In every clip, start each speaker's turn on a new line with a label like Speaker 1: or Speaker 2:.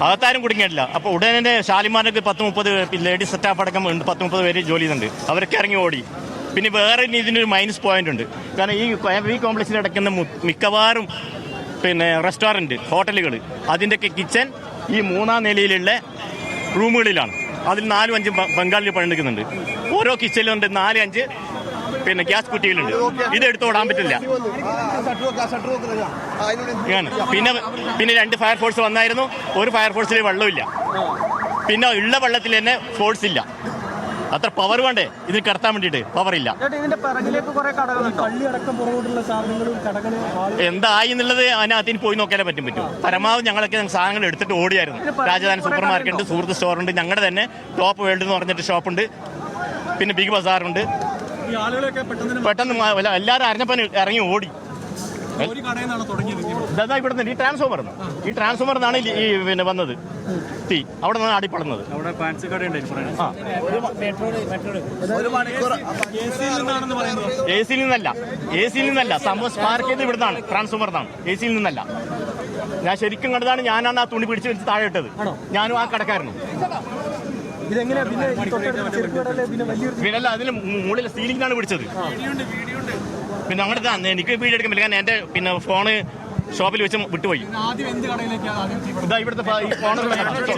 Speaker 1: അകത്താരും കുടുങ്ങിയിട്ടില്ല. അപ്പോൾ ഉടനെ ഷാലിമാർക്ക് 10-30 ladies staff അടക്കം 10-30 പേര് ജോലി ചെയ്യുന്നുണ്ട്. അവരൊക്കെ ഇറങ്ങി ഓടി. പിന്നെ വേറെ ഇതിനൊരു മൈനസ് പോയിന്റ് ഉണ്ട്. കാരണം ഈ കോംപ്ലക്സിൽ കിടക്കുന്ന മിക്കവാറും റെസ്റ്റോറൻറ്റ്, ഹോട്ടലുകൾ, അതിൻ്റെയൊക്കെ കിച്ചൺ ഈ 3ാം നിലയിലുള്ള റൂമുകളിലാണ്. അതിൽ 4-5 ബംഗാളിൽ പണിയെടുക്കുന്നുണ്ട്. ഓരോ കിച്ചണിലുണ്ട് 4-5 ഗ്യാസ് കുറ്റികളുണ്ട്. ഇത് എടുത്തോടാൻ പറ്റില്ല. പിന്നെ 2 ഫയർഫോഴ്സ് വന്നായിരുന്നു. ഒരു ഫയർഫോഴ്സിൽ വെള്ളമില്ല. പിന്നെ ഉള്ള വെള്ളത്തിൽ തന്നെ ഫോഴ്സ് ഇല്ല. അത്ര പവർ വേണ്ടേ ഇതിന് കടത്താൻ വേണ്ടിയിട്ട്? പവറില്ല. എന്തായി എന്നുള്ളത് അതിനകത്തിന് പോയി നോക്കാനേ പറ്റും. പരമാവധി ഞങ്ങളൊക്കെ സാധനങ്ങൾ എടുത്തിട്ട് ഓടിയായിരുന്നു. രാജധാനി സൂപ്പർ മാർക്കറ്റ്, സുഹൃത്ത് സ്റ്റോറുണ്ട്, ഞങ്ങളുടെ തന്നെ ടോപ്പ് വേൾഡ് എന്ന് പറഞ്ഞിട്ട് ഷോപ്പുണ്ട്, പിന്നെ ബിഗ് ബസാറുണ്ട്. പെട്ടെന്ന് എല്ലാവരും അറിഞ്ഞപ്പോൾ ഇറങ്ങി ഓടി. ഇവിടെ ഈ ട്രാൻസ്ഫോമർ നിന്നാണ് ഈ വന്നത് തീ. അവിടെ നിന്നാണ് അടിപ്പെടുന്നത്. എ സിയിൽ നിന്നല്ല സംഭവം സ്പാർക്ക് ചെയ്ത് ഇവിടുന്നാണ്, ട്രാൻസ്ഫോമർ എന്നാണ്, എ സിയിൽ നിന്നല്ല. ഞാൻ ശരിക്കും കണ്ടതാണ്. ഞാനാണ് ആ തുണി പിടിച്ച് താഴെ ഇട്ടത്. ഞാനും ആ കടക്കാരനും. പിന്നെ അതിന് മുകളിൽ സീലിംഗാണ് പിടിച്ചത്. പിന്നെ അങ്ങനെ എനിക്ക് വീഡിയോ എടുക്കാൻ പറ്റില്ല. കാരണം എൻ്റെ ഫോണ് ഷോപ്പിൽ വെച്ച് വിട്ടുപോയി. ഇതാ ഇവിടുത്തെ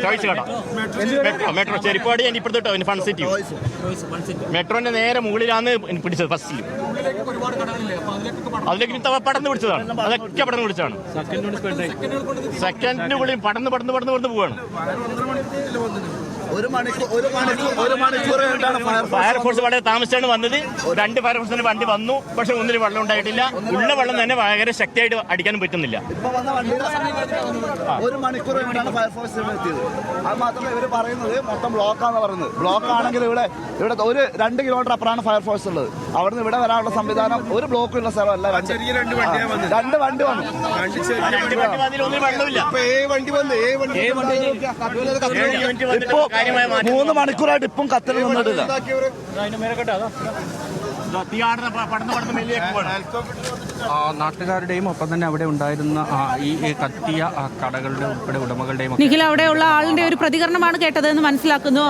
Speaker 1: ചോയ്സ് കട, മെട്രോ ചെരിപ്പാടി. ഞാൻ ഇപ്പോഴത്തെ ഫൺ സിറ്റി മെട്രോന്റെ നേരെ മുകളിലാണ് പിടിച്ചത്. ഫസ്റ്റിൽ അതിലേക്ക് പടന്ന് പിടിച്ചതാണ്. അതൊക്കെ പടന്ന് പിടിച്ചതാണ്. സെക്കൻഡിനുള്ളിൽ പടന്ന് പോവാണ്. ഫയർഫോഴ്സ് വളരെ താമസിച്ചാണ് വന്നത്. 2 ഫയർഫോഴ്സിന്റെ വണ്ടി വന്നു. പക്ഷെ ഒന്നിൽ വെള്ളം ഉണ്ടായിട്ടില്ല. ഉള്ള വെള്ളം തന്നെ ഭയങ്കര ശക്തിയായിട്ട് അടിക്കാനും പറ്റുന്നില്ല.
Speaker 2: 1 മണിക്കൂർ കഴിഞ്ഞാണ് ഫയർഫോഴ്സ് എത്തിയത്. അത് മാത്രമല്ല ഇവർ പറയുന്നത് മൊത്തം ബ്ലോക്കാന്ന് പറയുന്നത്. ബ്ലോക്ക് ആണെങ്കിൽ ഇവിടെ ഒരു 2 കിലോമീറ്റർ അപ്പുറമാണ് ഫയർഫോഴ്സ് ഉള്ളത്. അവിടുന്ന് ഇവിടെ വരാനുള്ള സംവിധാനം ഒരു ബ്ലോക്കുള്ള സ്ഥലമല്ല. 2 വണ്ടി വന്നു. ഇപ്പോ 3 മണിക്കൂറായിട്ട് ഇപ്പം കത്തൽ നിന്നിട്ടില്ല.
Speaker 3: നാട്ടുകാരുടെയും ഒപ്പം തന്നെ അവിടെ ഉണ്ടായിരുന്ന ഈ കത്തിയ കടകളുടെ ഉൾപ്പെടെ ഉടമകളുടെയും
Speaker 4: നിഖിൽ, അവിടെയുള്ള ആളിന്റെ ഒരു പ്രതികരണമാണ് കേട്ടതെന്ന് മനസ്സിലാക്കുന്നു.